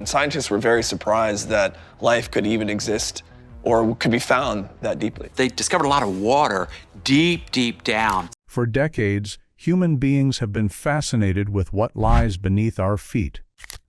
Scientists were very surprised that life could even exist or could be found that deeply. They discovered a lot of water deep, deep down. For decades, human beings have been fascinated with what lies beneath our feet.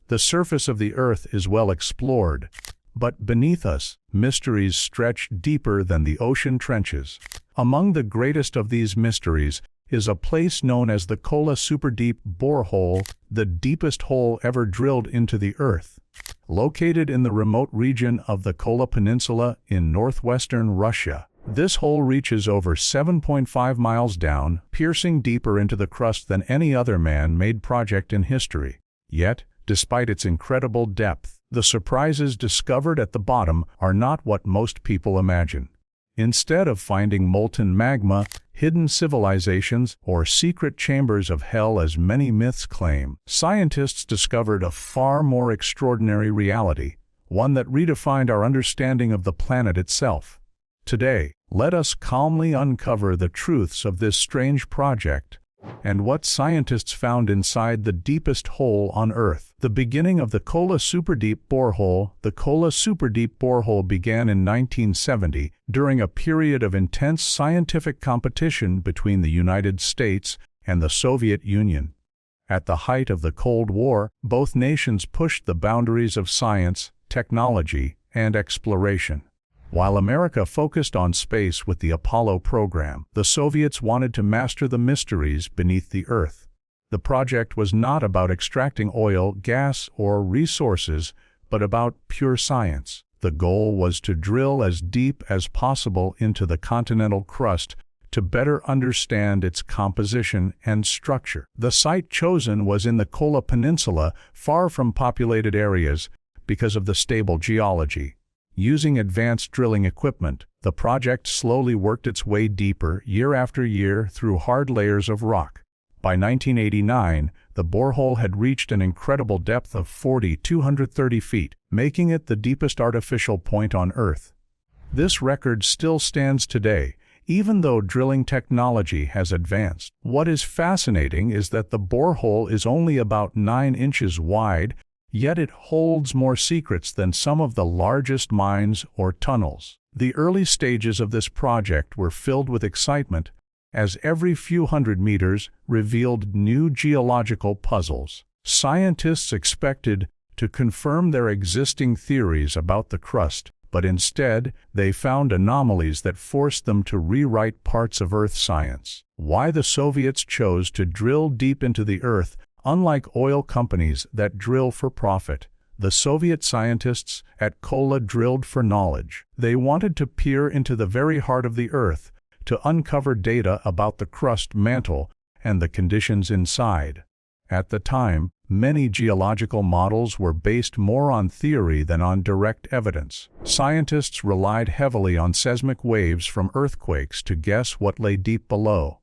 The surface of the Earth is well explored, but beneath us, mysteries stretch deeper than the ocean trenches. Among the greatest of these mysteries is a place known as the Kola Superdeep Borehole, the deepest hole ever drilled into the Earth. Located in the remote region of the Kola Peninsula in northwestern Russia, this hole reaches over 7.5 miles down, piercing deeper into the crust than any other man-made project in history. Yet, despite its incredible depth, the surprises discovered at the bottom are not what most people imagine. Instead of finding molten magma, hidden civilizations, or secret chambers of hell as many myths claim, scientists discovered a far more extraordinary reality, one that redefined our understanding of the planet itself. Today, let us calmly uncover the truths of this strange project and what scientists found inside the deepest hole on Earth. The beginning of the Kola Superdeep Borehole. The Kola Superdeep Borehole began in 1970 during a period of intense scientific competition between the United States and the Soviet Union. At the height of the Cold War, both nations pushed the boundaries of science, technology, and exploration. While America focused on space with the Apollo program, the Soviets wanted to master the mysteries beneath the Earth. The project was not about extracting oil, gas, or resources, but about pure science. The goal was to drill as deep as possible into the continental crust to better understand its composition and structure. The site chosen was in the Kola Peninsula, far from populated areas, because of the stable geology. Using advanced drilling equipment, the project slowly worked its way deeper year after year through hard layers of rock. By 1989, the borehole had reached an incredible depth of 4,230 feet, making it the deepest artificial point on Earth. This record still stands today, even though drilling technology has advanced. What is fascinating is that the borehole is only about 9 inches wide, yet it holds more secrets than some of the largest mines or tunnels. The early stages of this project were filled with excitement, as every few hundred meters revealed new geological puzzles. Scientists expected to confirm their existing theories about the crust, but instead they found anomalies that forced them to rewrite parts of Earth science. Why the Soviets chose to drill deep into the Earth. Unlike oil companies that drill for profit, the Soviet scientists at Kola drilled for knowledge. They wanted to peer into the very heart of the Earth to uncover data about the crust mantle and the conditions inside. At the time, many geological models were based more on theory than on direct evidence. Scientists relied heavily on seismic waves from earthquakes to guess what lay deep below.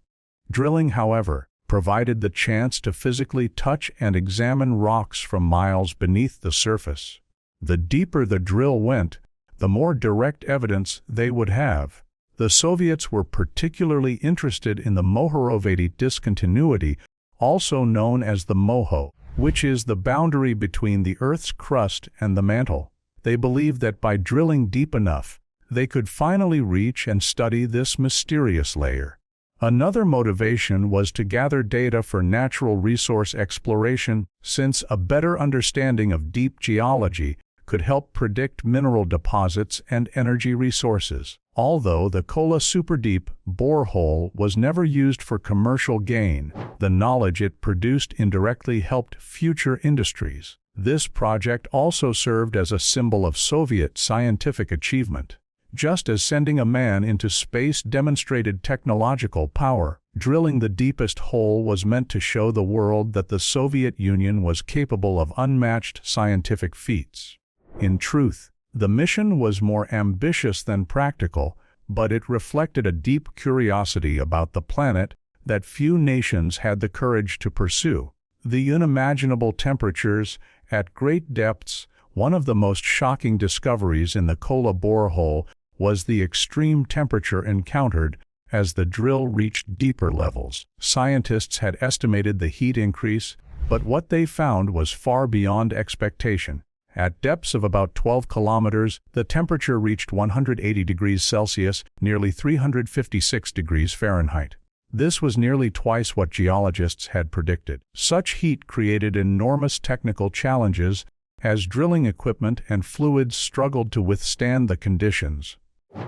Drilling, however, provided the chance to physically touch and examine rocks from miles beneath the surface. The deeper the drill went, the more direct evidence they would have. The Soviets were particularly interested in the Mohorovady discontinuity, also known as the Moho, which is the boundary between the Earth's crust and the mantle. They believed that by drilling deep enough, they could finally reach and study this mysterious layer. Another motivation was to gather data for natural resource exploration, since a better understanding of deep geology could help predict mineral deposits and energy resources. Although the Kola Superdeep Borehole was never used for commercial gain, the knowledge it produced indirectly helped future industries. This project also served as a symbol of Soviet scientific achievement. Just as sending a man into space demonstrated technological power, drilling the deepest hole was meant to show the world that the Soviet Union was capable of unmatched scientific feats. In truth, the mission was more ambitious than practical, but it reflected a deep curiosity about the planet that few nations had the courage to pursue. The unimaginable temperatures at great depths. One of the most shocking discoveries in the Kola borehole was the extreme temperature encountered as the drill reached deeper levels. Scientists had estimated the heat increase, but what they found was far beyond expectation. At depths of about 12 kilometers, the temperature reached 180 degrees Celsius, nearly 356 degrees Fahrenheit. This was nearly twice what geologists had predicted. Such heat created enormous technical challenges as drilling equipment and fluids struggled to withstand the conditions.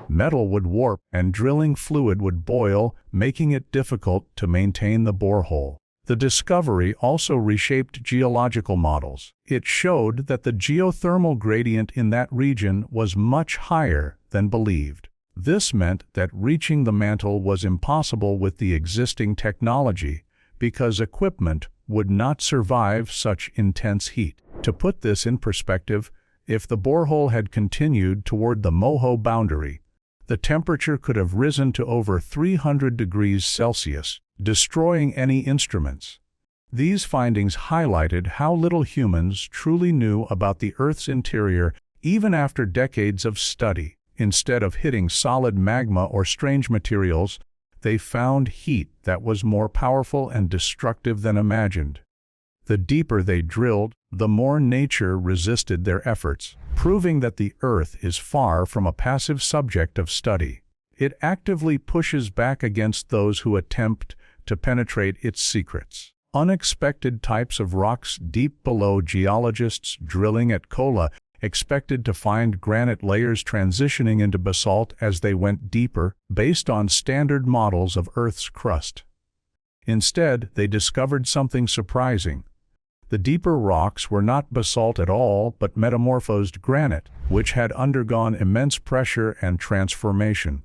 Metal would warp and drilling fluid would boil, making it difficult to maintain the borehole. The discovery also reshaped geological models. It showed that the geothermal gradient in that region was much higher than believed. This meant that reaching the mantle was impossible with the existing technology because equipment would not survive such intense heat. To put this in perspective, if the borehole had continued toward the Moho boundary, the temperature could have risen to over 300 degrees Celsius, destroying any instruments. These findings highlighted how little humans truly knew about the Earth's interior even after decades of study. Instead of hitting solid magma or strange materials, they found heat that was more powerful and destructive than imagined. The deeper they drilled, the more nature resisted their efforts, proving that the Earth is far from a passive subject of study. It actively pushes back against those who attempt to penetrate its secrets. Unexpected types of rocks deep below. Geologists drilling at Kola expected to find granite layers transitioning into basalt as they went deeper, based on standard models of Earth's crust. Instead, they discovered something surprising. The deeper rocks were not basalt at all, but metamorphosed granite, which had undergone immense pressure and transformation.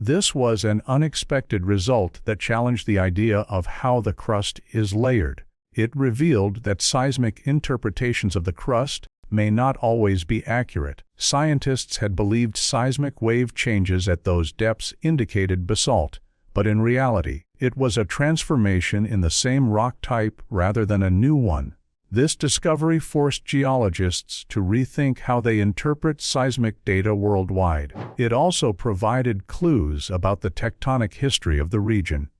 This was an unexpected result that challenged the idea of how the crust is layered. It revealed that seismic interpretations of the crust may not always be accurate. Scientists had believed seismic wave changes at those depths indicated basalt, but in reality, it was a transformation in the same rock type rather than a new one. This discovery forced geologists to rethink how they interpret seismic data worldwide. It also provided clues about the tectonic history of the region.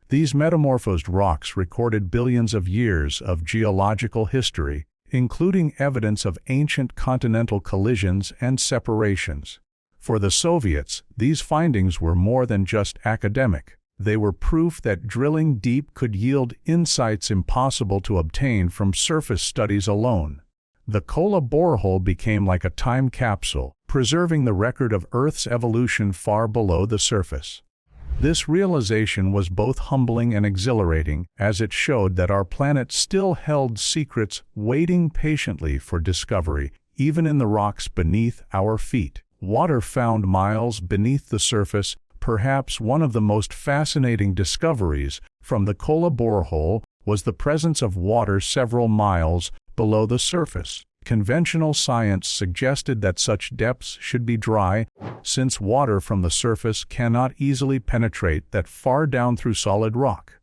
These metamorphosed rocks recorded billions of years of geological history, including evidence of ancient continental collisions and separations. For the Soviets, these findings were more than just academic. They were proof that drilling deep could yield insights impossible to obtain from surface studies alone. The Kola borehole became like a time capsule, preserving the record of Earth's evolution far below the surface. This realization was both humbling and exhilarating, as it showed that our planet still held secrets waiting patiently for discovery, even in the rocks beneath our feet. Water found miles beneath the surface. Perhaps one of the most fascinating discoveries from the Kola borehole was the presence of water several miles below the surface. Conventional science suggested that such depths should be dry, since water from the surface cannot easily penetrate that far down through solid rock.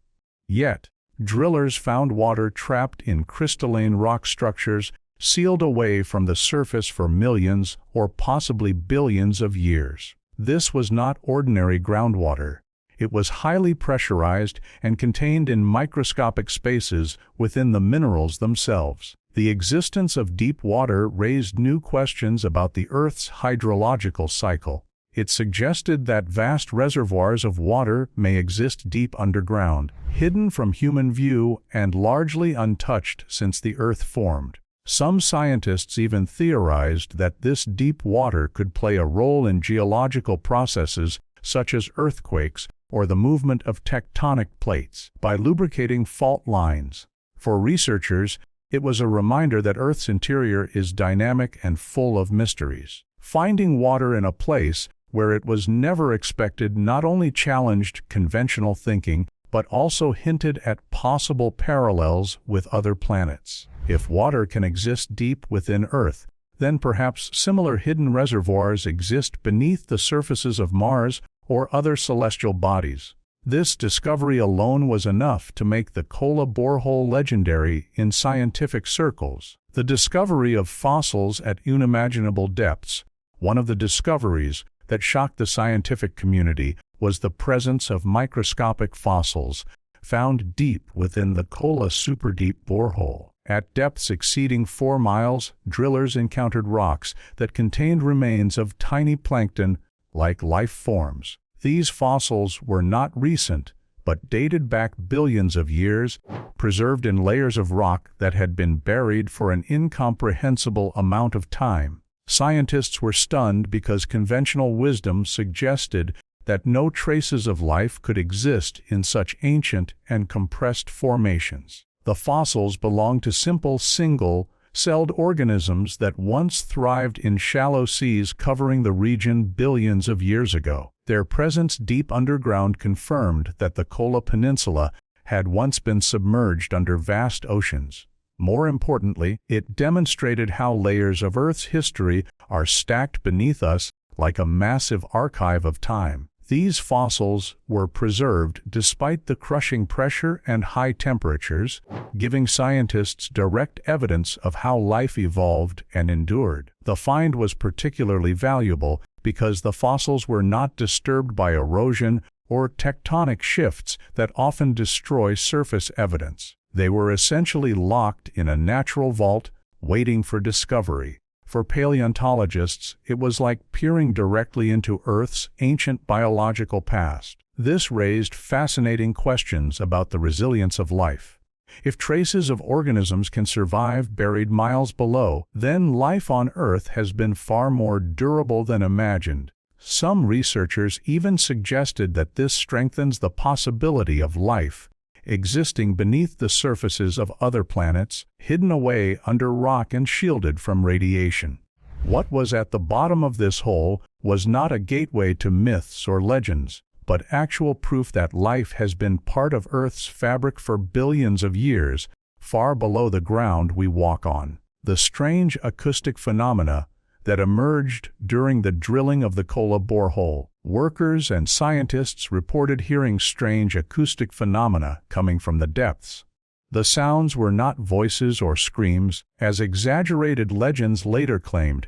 Yet, drillers found water trapped in crystalline rock structures, sealed away from the surface for millions or possibly billions of years. This was not ordinary groundwater. It was highly pressurized and contained in microscopic spaces within the minerals themselves. The existence of deep water raised new questions about the Earth's hydrological cycle. It suggested that vast reservoirs of water may exist deep underground, hidden from human view and largely untouched since the Earth formed. Some scientists even theorized that this deep water could play a role in geological processes such as earthquakes or the movement of tectonic plates by lubricating fault lines. For researchers, it was a reminder that Earth's interior is dynamic and full of mysteries. Finding water in a place where it was never expected not only challenged conventional thinking, but also hinted at possible parallels with other planets. If water can exist deep within Earth, then perhaps similar hidden reservoirs exist beneath the surfaces of Mars or other celestial bodies. This discovery alone was enough to make the Kola borehole legendary in scientific circles. The discovery of fossils at unimaginable depths, one of the discoveries that shocked the scientific community, was the presence of microscopic fossils found deep within the Kola Superdeep borehole. At depths exceeding 4 miles, drillers encountered rocks that contained remains of tiny plankton-like life forms. These fossils were not recent, but dated back billions of years, preserved in layers of rock that had been buried for an incomprehensible amount of time. Scientists were stunned because conventional wisdom suggested that no traces of life could exist in such ancient and compressed formations. The fossils belonged to simple single-celled organisms that once thrived in shallow seas covering the region billions of years ago. Their presence deep underground confirmed that the Kola Peninsula had once been submerged under vast oceans. More importantly, it demonstrated how layers of Earth's history are stacked beneath us like a massive archive of time. These fossils were preserved despite the crushing pressure and high temperatures, giving scientists direct evidence of how life evolved and endured. The find was particularly valuable because the fossils were not disturbed by erosion or tectonic shifts that often destroy surface evidence. They were essentially locked in a natural vault, waiting for discovery. For paleontologists, it was like peering directly into Earth's ancient biological past. This raised fascinating questions about the resilience of life. If traces of organisms can survive buried miles below, then life on Earth has been far more durable than imagined. Some researchers even suggested that this strengthens the possibility of life existing beneath the surfaces of other planets, hidden away under rock and shielded from radiation. What was at the bottom of this hole was not a gateway to myths or legends, but actual proof that life has been part of Earth's fabric for billions of years, far below the ground we walk on. The strange acoustic phenomena that emerged during the drilling of the Kola borehole. Workers and scientists reported hearing strange acoustic phenomena coming from the depths. The sounds were not voices or screams, as exaggerated legends later claimed,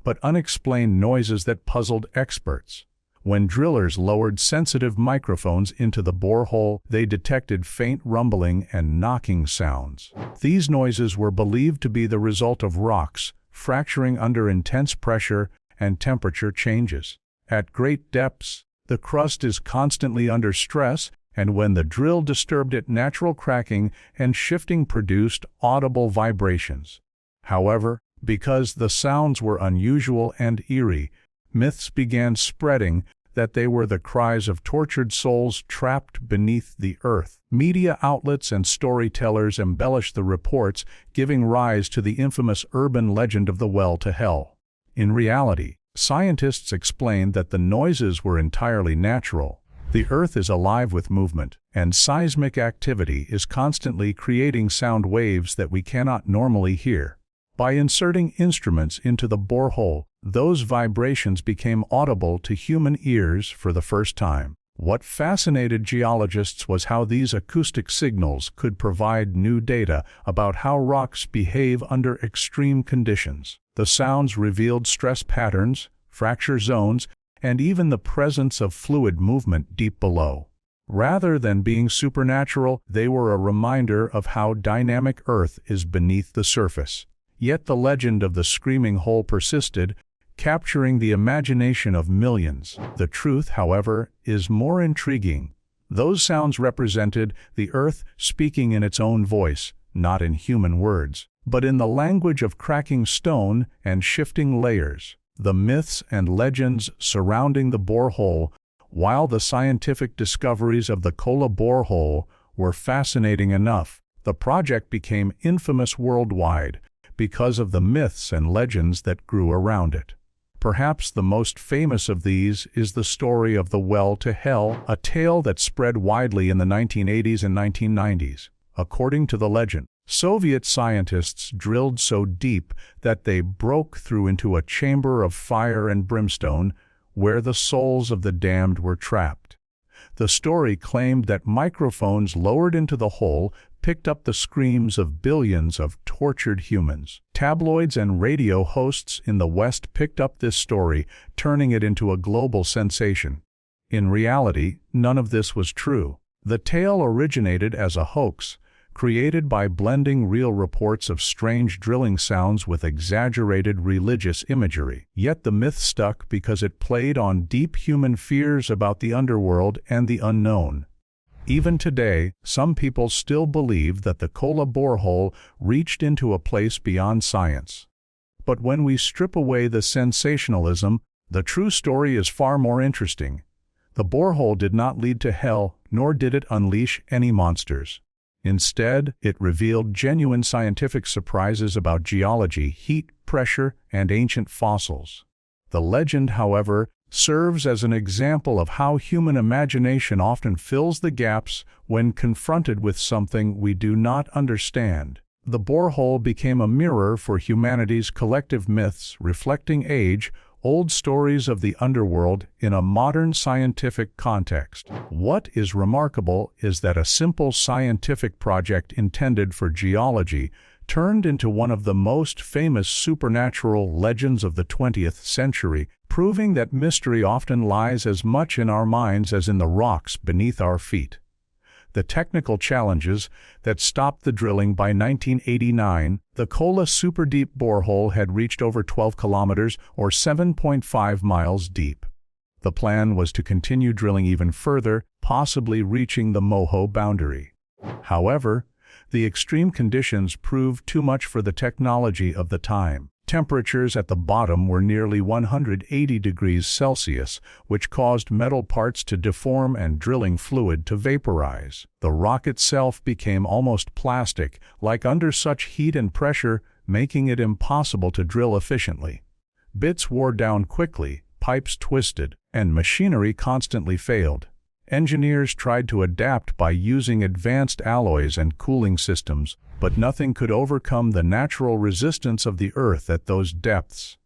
but unexplained noises that puzzled experts. When drillers lowered sensitive microphones into the borehole, they detected faint rumbling and knocking sounds. These noises were believed to be the result of rocks fracturing under intense pressure and temperature changes. At great depths, the crust is constantly under stress, and when the drill disturbed it, natural cracking and shifting produced audible vibrations. However, because the sounds were unusual and eerie, myths began spreading that they were the cries of tortured souls trapped beneath the earth. Media outlets and storytellers embellished the reports, giving rise to the infamous urban legend of the well to hell. In reality, scientists explained that the noises were entirely natural. The Earth is alive with movement, and seismic activity is constantly creating sound waves that we cannot normally hear. By inserting instruments into the borehole, those vibrations became audible to human ears for the first time. What fascinated geologists was how these acoustic signals could provide new data about how rocks behave under extreme conditions. The sounds revealed stress patterns, fracture zones, and even the presence of fluid movement deep below. Rather than being supernatural, they were a reminder of how dynamic Earth is beneath the surface. Yet the legend of the screaming hole persisted, capturing the imagination of millions. The truth, however, is more intriguing. Those sounds represented the Earth speaking in its own voice, not in human words, but in the language of cracking stone and shifting layers. The myths and legends surrounding the borehole, while the scientific discoveries of the Kola borehole were fascinating enough, the project became infamous worldwide because of the myths and legends that grew around it. Perhaps the most famous of these is the story of the well to hell, a tale that spread widely in the 1980s and 1990s. According to the legend, Soviet scientists drilled so deep that they broke through into a chamber of fire and brimstone where the souls of the damned were trapped. The story claimed that microphones lowered into the hole picked up the screams of billions of tortured humans. Tabloids and radio hosts in the West picked up this story, turning it into a global sensation. In reality, none of this was true. The tale originated as a hoax, created by blending real reports of strange drilling sounds with exaggerated religious imagery. Yet the myth stuck because it played on deep human fears about the underworld and the unknown. Even today, some people still believe that the Kola borehole reached into a place beyond science. But when we strip away the sensationalism, the true story is far more interesting. The borehole did not lead to hell, nor did it unleash any monsters. Instead, it revealed genuine scientific surprises about geology, heat, pressure, and ancient fossils. The legend, however, serves as an example of how human imagination often fills the gaps when confronted with something we do not understand. The borehole became a mirror for humanity's collective myths, reflecting age-old stories of the underworld in a modern scientific context. What is remarkable is that a simple scientific project intended for geology turned into one of the most famous supernatural legends of the 20th century, proving that mystery often lies as much in our minds as in the rocks beneath our feet. The technical challenges that stopped the drilling by 1989, the Kola Superdeep borehole had reached over 12 kilometers or 7.5 miles deep. The plan was to continue drilling even further, possibly reaching the Moho boundary. However, the extreme conditions proved too much for the technology of the time. Temperatures at the bottom were nearly 180 degrees Celsius, which caused metal parts to deform and drilling fluid to vaporize. The rock itself became almost plastic-like under such heat and pressure, making it impossible to drill efficiently. Bits wore down quickly, pipes twisted, and machinery constantly failed. Engineers tried to adapt by using advanced alloys and cooling systems, but nothing could overcome the natural resistance of the Earth at those depths.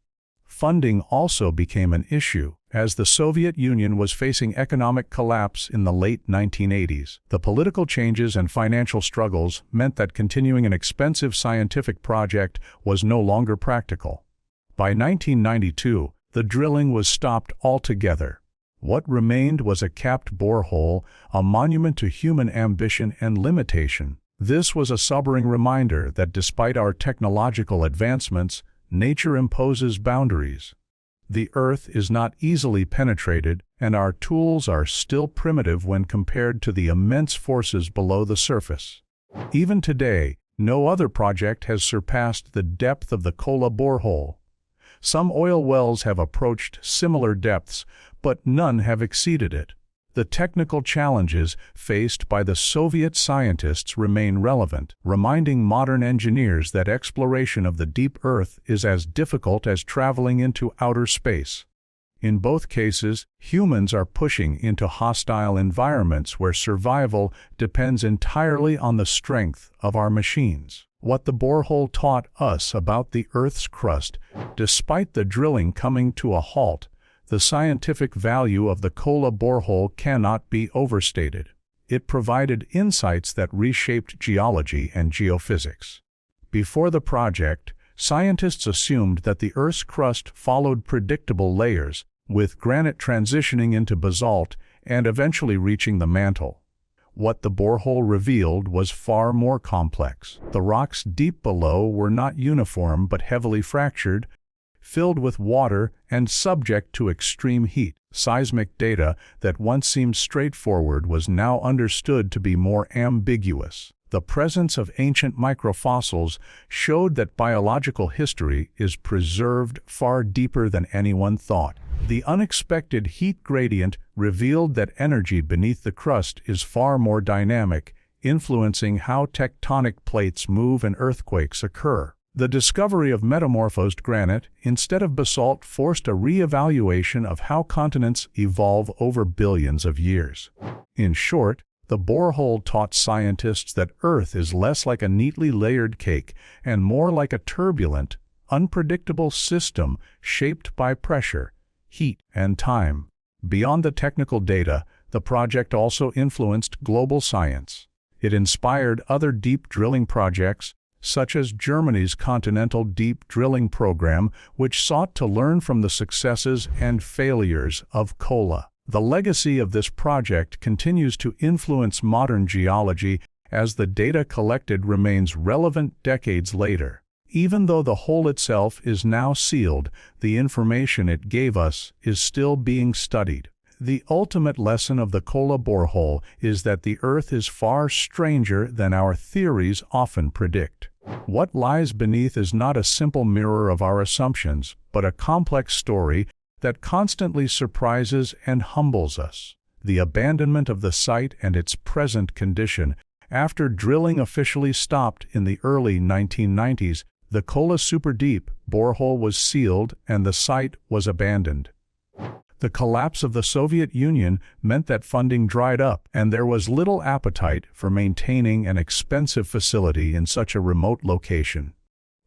Funding also became an issue, as the Soviet Union was facing economic collapse in the late 1980s. The political changes and financial struggles meant that continuing an expensive scientific project was no longer practical. By 1992, the drilling was stopped altogether. What remained was a capped borehole, a monument to human ambition and limitation. This was a sobering reminder that despite our technological advancements, nature imposes boundaries. The Earth is not easily penetrated, and our tools are still primitive when compared to the immense forces below the surface. Even today, no other project has surpassed the depth of the Kola borehole. Some oil wells have approached similar depths, but none have exceeded it. The technical challenges faced by the Soviet scientists remain relevant, reminding modern engineers that exploration of the deep Earth is as difficult as traveling into outer space. In both cases, humans are pushing into hostile environments where survival depends entirely on the strength of our machines. What the borehole taught us about the Earth's crust, despite the drilling coming to a halt, the scientific value of the Kola borehole cannot be overstated. It provided insights that reshaped geology and geophysics. Before the project, scientists assumed that the Earth's crust followed predictable layers, with granite transitioning into basalt and eventually reaching the mantle. What the borehole revealed was far more complex. The rocks deep below were not uniform but heavily fractured, filled with water and subject to extreme heat. Seismic data that once seemed straightforward was now understood to be more ambiguous. The presence of ancient microfossils showed that biological history is preserved far deeper than anyone thought. The unexpected heat gradient revealed that energy beneath the crust is far more dynamic, influencing how tectonic plates move and earthquakes occur. The discovery of metamorphosed granite instead of basalt forced a re-evaluation of how continents evolve over billions of years. In short, the borehole taught scientists that Earth is less like a neatly layered cake and more like a turbulent, unpredictable system shaped by pressure, heat, and time. Beyond the technical data, the project also influenced global science. It inspired other deep drilling projects, such as Germany's Continental Deep Drilling Program, which sought to learn from the successes and failures of Kola. The legacy of this project continues to influence modern geology as the data collected remains relevant decades later. Even though the hole itself is now sealed, the information it gave us is still being studied. The ultimate lesson of the Kola borehole is that the Earth is far stranger than our theories often predict. What lies beneath is not a simple mirror of our assumptions, but a complex story that constantly surprises and humbles us. The abandonment of the site and its present condition. After drilling officially stopped in the early 1990s, the Kola Superdeep borehole was sealed and the site was abandoned. The collapse of the Soviet Union meant that funding dried up, and there was little appetite for maintaining an expensive facility in such a remote location.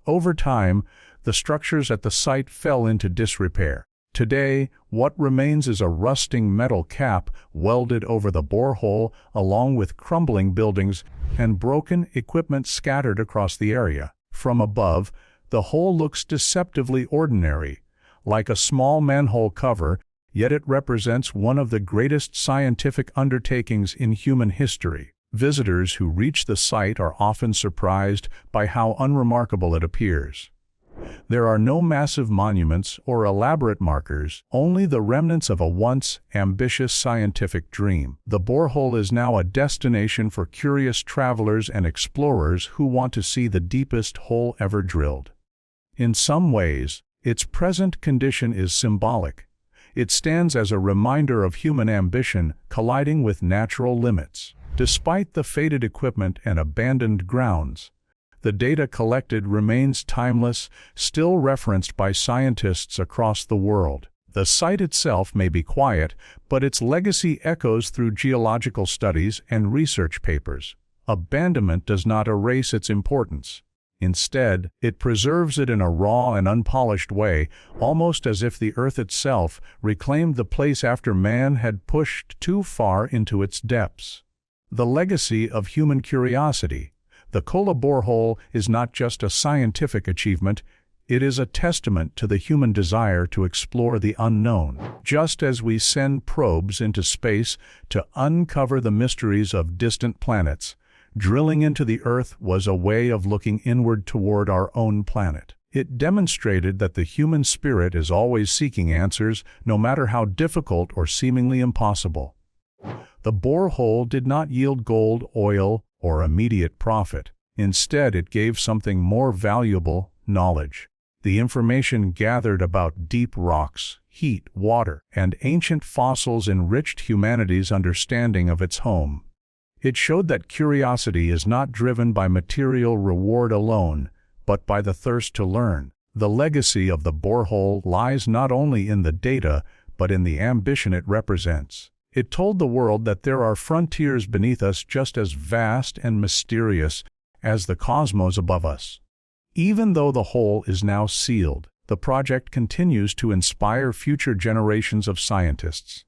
Over time, the structures at the site fell into disrepair. Today, what remains is a rusting metal cap welded over the borehole, along with crumbling buildings and broken equipment scattered across the area. From above, the hole looks deceptively ordinary, like a small manhole cover, yet it represents one of the greatest scientific undertakings in human history. Visitors who reach the site are often surprised by how unremarkable it appears. There are no massive monuments or elaborate markers, only the remnants of a once ambitious scientific dream. The borehole is now a destination for curious travelers and explorers who want to see the deepest hole ever drilled. In some ways, its present condition is symbolic. It stands as a reminder of human ambition colliding with natural limits. Despite the faded equipment and abandoned grounds, the data collected remains timeless, still referenced by scientists across the world. The site itself may be quiet, but its legacy echoes through geological studies and research papers. Abandonment does not erase its importance. Instead, it preserves it in a raw and unpolished way, almost as if the Earth itself reclaimed the place after man had pushed too far into its depths. The legacy of human curiosity. The Kola borehole is not just a scientific achievement, it is a testament to the human desire to explore the unknown. Just as we send probes into space to uncover the mysteries of distant planets, drilling into the Earth was a way of looking inward toward our own planet. It demonstrated that the human spirit is always seeking answers, no matter how difficult or seemingly impossible. The borehole did not yield gold, oil, or immediate profit. Instead, it gave something more valuable: knowledge. The information gathered about deep rocks, heat, water, and ancient fossils enriched humanity's understanding of its home. It showed that curiosity is not driven by material reward alone, but by the thirst to learn. The legacy of the borehole lies not only in the data, but in the ambition it represents. It told the world that there are frontiers beneath us just as vast and mysterious as the cosmos above us. Even though the hole is now sealed, the project continues to inspire future generations of scientists.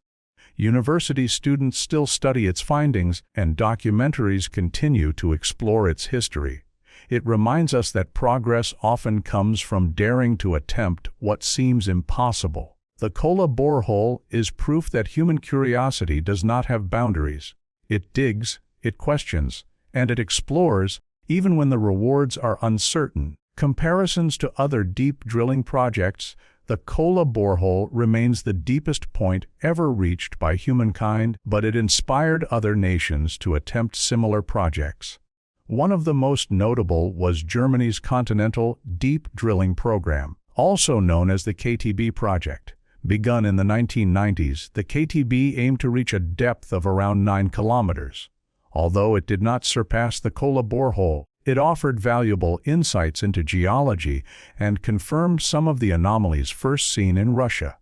University students still study its findings, and documentaries continue to explore its history. It reminds us that progress often comes from daring to attempt what seems impossible. The Kola borehole is proof that human curiosity does not have boundaries. It digs, it questions, and it explores, even when the rewards are uncertain. Comparisons to other deep drilling projects, the Kola borehole remains the deepest point ever reached by humankind, but it inspired other nations to attempt similar projects. One of the most notable was Germany's Continental Deep Drilling Program, also known as the KTB project. Begun in the 1990s, the KTB aimed to reach a depth of around 9 kilometers. Although it did not surpass the Kola borehole, it offered valuable insights into geology and confirmed some of the anomalies first seen in Russia.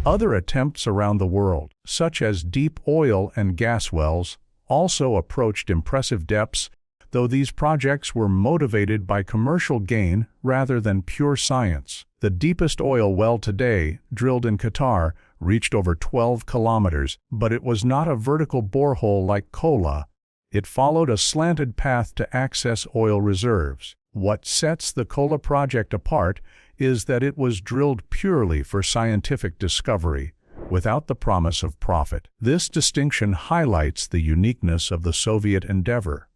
Other attempts around the world, such as deep oil and gas wells, also approached impressive depths, though these projects were motivated by commercial gain rather than pure science. The deepest oil well today, drilled in Qatar, reached over 12 kilometers, but it was not a vertical borehole like Kola. It followed a slanted path to access oil reserves. What sets the Kola project apart is that it was drilled purely for scientific discovery, without the promise of profit. This distinction highlights the uniqueness of the Soviet endeavor.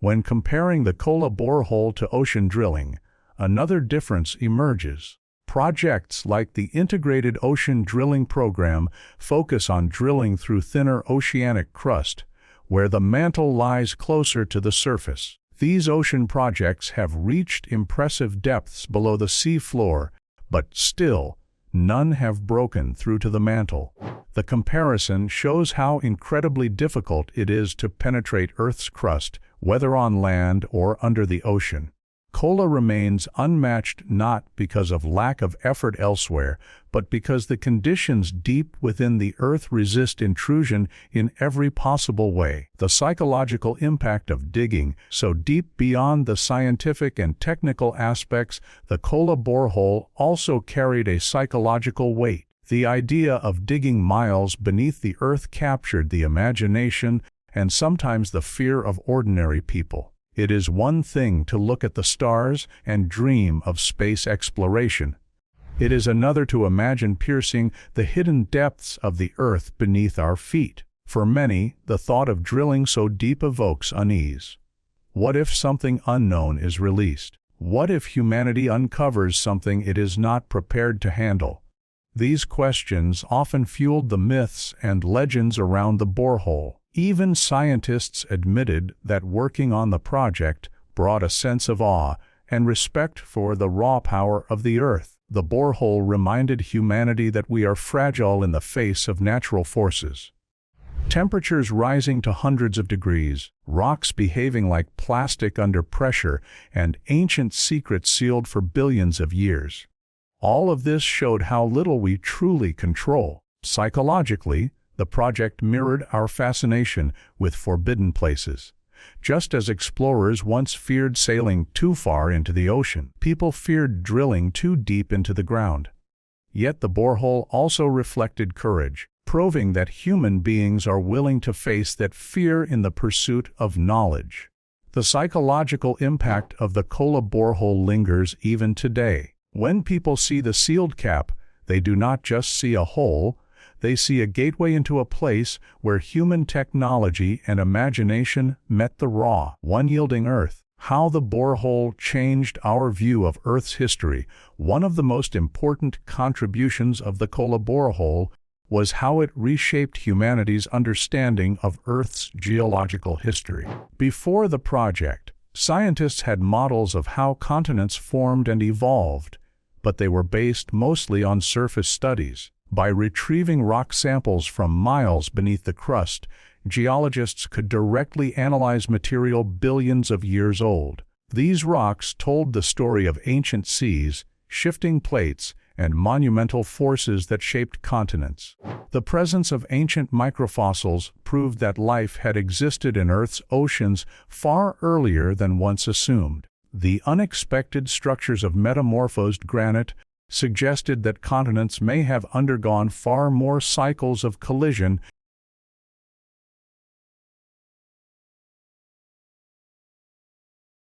When comparing the Kola borehole to ocean drilling, another difference emerges. Projects like the Integrated Ocean Drilling Program focus on drilling through thinner oceanic crust, where the mantle lies closer to the surface. These ocean projects have reached impressive depths below the sea floor, but still, none have broken through to the mantle. The comparison shows how incredibly difficult it is to penetrate Earth's crust, whether on land or under the ocean. Kola remains unmatched not because of lack of effort elsewhere, but because the conditions deep within the Earth resist intrusion in every possible way. The psychological impact of digging so deep beyond the scientific and technical aspects, the Kola borehole also carried a psychological weight. The idea of digging miles beneath the Earth captured the imagination and sometimes the fear of ordinary people. It is one thing to look at the stars and dream of space exploration. It is another to imagine piercing the hidden depths of the Earth beneath our feet. For many, the thought of drilling so deep evokes unease. What if something unknown is released? What if humanity uncovers something it is not prepared to handle? These questions often fueled the myths and legends around the borehole. Even scientists admitted that working on the project brought a sense of awe and respect for the raw power of the Earth. The borehole reminded humanity that we are fragile in the face of natural forces. Temperatures rising to hundreds of degrees, rocks behaving like plastic under pressure, and ancient secrets sealed for billions of years. All of this showed how little we truly control. Psychologically, the project mirrored our fascination with forbidden places. Just as explorers once feared sailing too far into the ocean, people feared drilling too deep into the ground. Yet the borehole also reflected courage, proving that human beings are willing to face that fear in the pursuit of knowledge. The psychological impact of the Kola borehole lingers even today. When people see the sealed cap, they do not just see a hole, they see a gateway into a place where human technology and imagination met the raw, unyielding Earth. How the borehole changed our view of Earth's history. One of the most important contributions of the Kola borehole was how it reshaped humanity's understanding of Earth's geological history. Before the project, scientists had models of how continents formed and evolved, but they were based mostly on surface studies. By retrieving rock samples from miles beneath the crust, geologists could directly analyze material billions of years old. These rocks told the story of ancient seas, shifting plates, and monumental forces that shaped continents. The presence of ancient microfossils proved that life had existed in Earth's oceans far earlier than once assumed. The unexpected structures of metamorphosed granite suggested that continents may have undergone far more cycles of collision